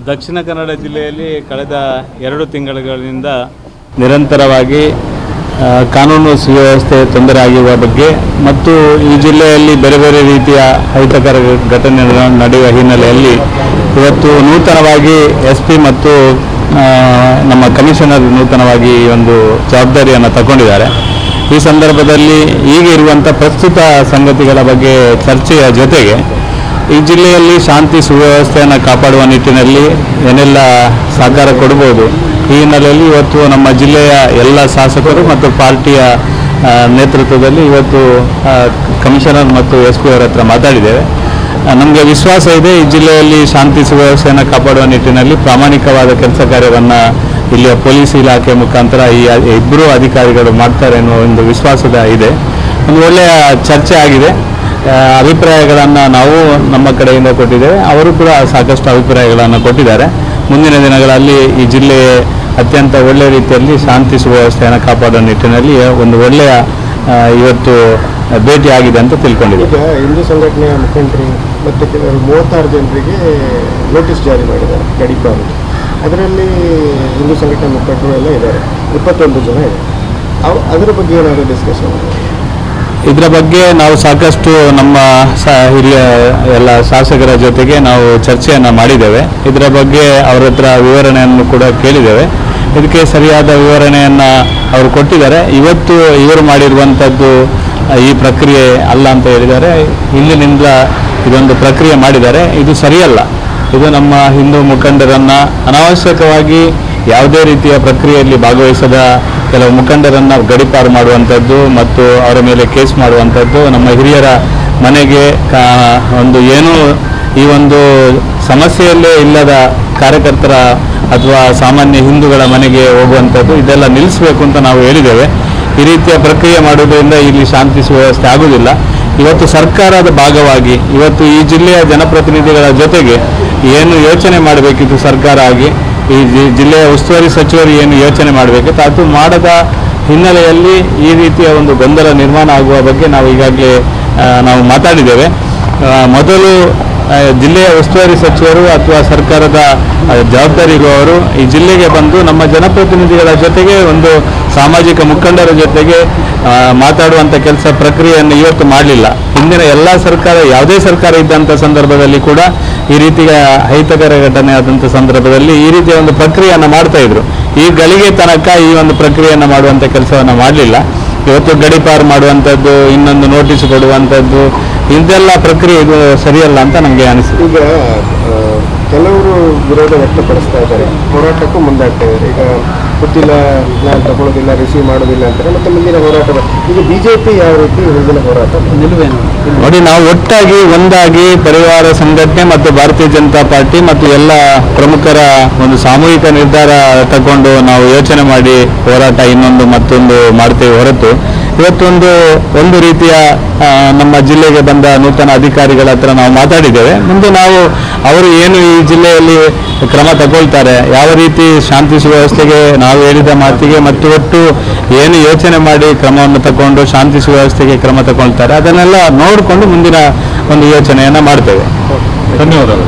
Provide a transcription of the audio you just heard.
ದಕ್ಷಿಣ ಕನ್ನಡ ಜಿಲ್ಲೆಯಲ್ಲಿ ಕಳೆದ 2 ತಿಂಗಳುಗಳಿಂದ ನಿರಂತರವಾಗಿ ಕಾನೂನು ಸುವ್ಯವಸ್ಥೆ ತೊಂದರೆ ಆಗಿರುವ ಬಗ್ಗೆ ಮತ್ತು ಈ ಜಿಲ್ಲೆಯಲ್ಲಿ ಬೇರೆ ಬೇರೆ ರೀತಿಯ ಅಹಿತಕರ ಘಟನೆಗಳು ನಡೆಯುವ ಹಿನ್ನೆಲೆಯಲ್ಲಿ ಇವತ್ತು ನೂತನವಾಗಿ SP ಮತ್ತು ನಮ್ಮ ಕಮಿಷನರ್ ನೂತನವಾಗಿ ಒಂದು ಜವಾಬ್ದಾರಿಯನ್ನು ತಗೊಂಡಿದ್ದಾರೆ. ಈ ಸಂದರ್ಭದಲ್ಲಿ ಈಗ ಇರುವಂಥ ಪ್ರಸ್ತುತ ಸಂಗತಿಗಳ ಬಗ್ಗೆ ಚರ್ಚೆಯ ಜೊತೆಗೆ ಈ ಜಿಲ್ಲೆಯಲ್ಲಿ ಶಾಂತಿ ಸುವ್ಯವಸ್ಥೆಯನ್ನು ಕಾಪಾಡುವ ನಿಟ್ಟಿನಲ್ಲಿ ಏನೆಲ್ಲ ಸಹಕಾರ ಕೊಡ್ಬೋದು, ಈ ಹಿನ್ನೆಲೆಯಲ್ಲಿ ಇವತ್ತು ನಮ್ಮ ಜಿಲ್ಲೆಯ ಎಲ್ಲ ಶಾಸಕರು ಮತ್ತು ಪಾರ್ಟಿಯ ನೇತೃತ್ವದಲ್ಲಿ ಇವತ್ತು ಕಮಿಷನರ್ ಮತ್ತು SP ಅವರ ಹತ್ರ ಮಾತಾಡಿದ್ದೇವೆ. ನಮಗೆ ವಿಶ್ವಾಸ ಇದೆ ಈ ಜಿಲ್ಲೆಯಲ್ಲಿ ಶಾಂತಿ ಸುವ್ಯವಸ್ಥೆಯನ್ನು ಕಾಪಾಡುವ ನಿಟ್ಟಿನಲ್ಲಿ ಪ್ರಾಮಾಣಿಕವಾದ ಕೆಲಸ ಕಾರ್ಯವನ್ನು ಇಲ್ಲಿಯ ಪೊಲೀಸ್ ಇಲಾಖೆ ಮುಖಾಂತರ ಈ ಇಬ್ಬರು ಅಧಿಕಾರಿಗಳು ಮಾಡ್ತಾರೆ ಎನ್ನುವ ಒಂದು ವಿಶ್ವಾಸದ ಇದೆ. ಒಂದು ಒಳ್ಳೆಯ ಚರ್ಚೆ ಆಗಿದೆ. ಅಭಿಪ್ರಾಯಗಳನ್ನು ನಾವು ನಮ್ಮ ಕಡೆಯಿಂದ ಕೊಟ್ಟಿದ್ದೇವೆ, ಅವರು ಕೂಡ ಸಾಕಷ್ಟು ಅಭಿಪ್ರಾಯಗಳನ್ನು ಕೊಟ್ಟಿದ್ದಾರೆ. ಮುಂದಿನ ದಿನಗಳಲ್ಲಿ ಈ ಜಿಲ್ಲೆ ಅತ್ಯಂತ ಒಳ್ಳೆಯ ರೀತಿಯಲ್ಲಿ ಶಾಂತಿ ಸುವ್ಯವಸ್ಥೆಯನ್ನು ಕಾಪಾಡುವ ನಿಟ್ಟಿನಲ್ಲಿ ಒಂದು ಒಳ್ಳೆಯ ಇವತ್ತು ಭೇಟಿ ಆಗಿದೆ ಅಂತ ತಿಳ್ಕೊಂಡಿದ್ದೀವಿ. ಈಗ ಹಿಂದೂ ಸಂಘಟನೆಯ ಮುಖಂಡರು ಮತ್ತು ಕೆಲವರು 36 ಜನರಿಗೆ ನೋಟಿಸ್ ಜಾರಿ ಮಾಡಿದ್ದಾರೆ ಗಡೀಪಾರು. ಅದರಲ್ಲಿ ಹಿಂದೂ ಸಂಘಟನೆ ಮುಖಂಡರು ಎಲ್ಲ ಇದ್ದಾರೆ, 21 ಜನ ಇದೆ. ಅದರ ಬಗ್ಗೆ ಏನಾದರೂ ಡಿಸ್ಕಷನ್? ಇದರ ಬಗ್ಗೆ ನಾವು ಸಾಕಷ್ಟು ನಮ್ಮ ಹಿರಿಯ ಎಲ್ಲ ಶಾಸಕರ ಜೊತೆಗೆ ನಾವು ಚರ್ಚೆಯನ್ನು ಮಾಡಿದ್ದೇವೆ. ಇದರ ಬಗ್ಗೆ ಅವರ ಹತ್ರ ವಿವರಣೆಯನ್ನು ಕೂಡ ಕೇಳಿದ್ದೇವೆ. ಇದಕ್ಕೆ ಸರಿಯಾದ ವಿವರಣೆಯನ್ನು ಅವರು ಕೊಟ್ಟಿದ್ದಾರೆ. ಇವತ್ತು ಇವರು ಮಾಡಿರುವಂಥದ್ದು ಈ ಪ್ರಕ್ರಿಯೆ ಅಲ್ಲ ಅಂತ ಹೇಳಿದ್ದಾರೆ. ಇಲ್ಲಿನಿಂದ ಇದೊಂದು ಪ್ರಕ್ರಿಯೆ ಮಾಡಿದ್ದಾರೆ, ಇದು ಸರಿಯಲ್ಲ. ಇದು ನಮ್ಮ ಹಿಂದೂ ಮುಖಂಡರನ್ನು ಅನಾವಶ್ಯಕವಾಗಿ ಯಾವುದೇ ರೀತಿಯ ಪ್ರಕ್ರಿಯೆಯಲ್ಲಿ ಭಾಗವಹಿಸದ ಕೆಲವು ಮುಖಂಡರನ್ನು ಗಡೀಪಾರು ಮಾಡುವಂಥದ್ದು ಮತ್ತು ಅವರ ಮೇಲೆ ಕೇಸ್ ಮಾಡುವಂಥದ್ದು, ನಮ್ಮ ಹಿರಿಯರ ಮನೆಗೆ ಒಂದು ಏನೂ ಈ ಒಂದು ಸಮಸ್ಯೆಯಲ್ಲೇ ಇಲ್ಲದ ಕಾರ್ಯಕರ್ತರ ಅಥವಾ ಸಾಮಾನ್ಯ ಹಿಂದೂಗಳ ಮನೆಗೆ ಹೋಗುವಂಥದ್ದು, ಇದೆಲ್ಲ ನಿಲ್ಲಿಸಬೇಕು ಅಂತ ನಾವು ಹೇಳಿದ್ದೇವೆ. ಈ ರೀತಿಯ ಪ್ರಕ್ರಿಯೆ ಮಾಡುವುದರಿಂದ ಇಲ್ಲಿ ಶಾಂತಿ ಸುವ್ಯವಸ್ಥೆ ಆಗುವುದಿಲ್ಲ. ಇವತ್ತು ಸರ್ಕಾರದ ಭಾಗವಾಗಿ ಇವತ್ತು ಈ ಜಿಲ್ಲೆಯ ಜನಪ್ರತಿನಿಧಿಗಳ ಜೊತೆಗೆ ಏನು ಯೋಚನೆ ಮಾಡಬೇಕಿತ್ತು ಸರ್ಕಾರ ಆಗಿ, ಈ ಜಿಲ್ಲೆಯ ಉಸ್ತುವಾರಿ ಸಚಿವರು ಏನು ಯೋಚನೆ ಮಾಡಬೇಕಿತ್ತು ಅದು ಮಾಡದ ಹಿನ್ನೆಲೆಯಲ್ಲಿ ಈ ರೀತಿಯ ಒಂದು ಗೊಂದಲ ನಿರ್ಮಾಣ ಆಗುವ ಬಗ್ಗೆ ನಾವು ಈಗಾಗಲೇ ನಾವು ಮಾತಾಡಿದ್ದೇವೆ. ಮೊದಲು ಜಿಲ್ಲೆಯ ಉಸ್ತುವಾರಿ ಸಚಿವರು ಅಥವಾ ಸರ್ಕಾರದ ಜವಾಬ್ದಾರಿ ಇರುವವರು ಈ ಜಿಲ್ಲೆಗೆ ಬಂದು ನಮ್ಮ ಜನಪ್ರತಿನಿಧಿಗಳ ಜೊತೆಗೆ ಒಂದು ಸಾಮಾಜಿಕ ಮುಖಂಡರ ಜೊತೆಗೆ ಮಾತಾಡುವಂಥ ಕೆಲಸ ಪ್ರಕ್ರಿಯೆಯನ್ನು ಇವತ್ತು ಮಾಡಲಿಲ್ಲ. ಹಿಂದಿನ ಎಲ್ಲ ಸರ್ಕಾರ, ಯಾವುದೇ ಸರ್ಕಾರ ಇದ್ದಂಥ ಸಂದರ್ಭದಲ್ಲಿ ಕೂಡ ಈ ರೀತಿಯ ಅಹಿತಕರ ಘಟನೆ ಆದಂಥ ಸಂದರ್ಭದಲ್ಲಿ ಈ ರೀತಿಯ ಒಂದು ಪ್ರಕ್ರಿಯೆಯನ್ನು ಮಾಡ್ತಾ ಇದ್ರು. ಈ ಗಳಿಗೆ ತನಕ ಈ ಒಂದು ಪ್ರಕ್ರಿಯೆಯನ್ನು ಮಾಡುವಂಥ ಕೆಲಸವನ್ನು ಮಾಡಲಿಲ್ಲ. ಇವತ್ತು ಗಡೀಪಾರು ಮಾಡುವಂಥದ್ದು, ಇನ್ನೊಂದು ನೋಟಿಸ್ ಕೊಡುವಂಥದ್ದು, ಇದೆಲ್ಲ ಪ್ರಕ್ರಿಯೆ ಇದು ಸರಿಯಲ್ಲ ಅಂತ ನಮಗೆ ಅನಿಸಿದೆ. ಈಗ ಕೆಲವರು ವಿರೋಧ ವ್ಯಕ್ತಪಡಿಸ್ತಾ ಇದ್ದಾರೆ, ಹೋರಾಟಕ್ಕೂ ಮುಂದಾಗ್ತಾ ಇದ್ದಾರೆ. ಈಗ ಗೊತ್ತಿಲ್ಲ, ನಾನು ತಗೊಳ್ಳೋದಿಲ್ಲ, ರಿಸೀವ್ ಮಾಡೋದಿಲ್ಲ ಅಂತಾರೆ. ಮತ್ತು ಮುಂದಿನ ಹೋರಾಟ ಈಗ BJP ಯಾವ ರೀತಿ ಮುಂದಿನ ಹೋರಾಟ ನಿಲುವೇನು? ನೋಡಿ, ನಾವು ಒಟ್ಟಾಗಿ ಒಂದಾಗಿ ಪರಿವಾರ ಸಂಘಟನೆ ಮತ್ತು ಭಾರತೀಯ ಜನತಾ ಪಾರ್ಟಿ ಮತ್ತು ಎಲ್ಲ ಪ್ರಮುಖರ ಒಂದು ಸಾಮೂಹಿಕ ನಿರ್ಧಾರ ತಗೊಂಡು ನಾವು ಯೋಚನೆ ಮಾಡಿ ಹೋರಾಟ ಇನ್ನೊಂದು ಮತ್ತೊಂದು ಮಾಡ್ತೇವೆ ಹೊರತು ಒಂದು ರೀತಿಯ ನಮ್ಮ ಜಿಲ್ಲೆಗೆ ಬಂದ ನೂತನ ಅಧಿಕಾರಿಗಳ ಹತ್ರ ನಾವು ಮಾತಾಡಿದ್ದೇವೆ. ಮುಂದೆ ನಾವು ಅವರು ಏನು ಈ ಜಿಲ್ಲೆಯಲ್ಲಿ ಕ್ರಮ ತಗೊಳ್ತಾರೆ, ಯಾವ ರೀತಿ ಶಾಂತಿ ಸುವ್ಯವಸ್ಥೆಗೆ ನಾವು ಹೇಳಿದ ಮಾತಿಗೆ ಮತ್ತು ಒಟ್ಟು ಏನು ಯೋಚನೆ ಮಾಡಿ ಕ್ರಮವನ್ನು ತಗೊಂಡು ಶಾಂತಿ ಸುವ್ಯವಸ್ಥೆಗೆ ಕ್ರಮ ತಗೊಳ್ತಾರೆ, ಅದನ್ನೆಲ್ಲ ನೋಡಿಕೊಂಡು ಮುಂದಿನ ಒಂದು ಯೋಚನೆಯನ್ನು ಮಾಡ್ತೇವೆ. ಧನ್ಯವಾದಗಳು.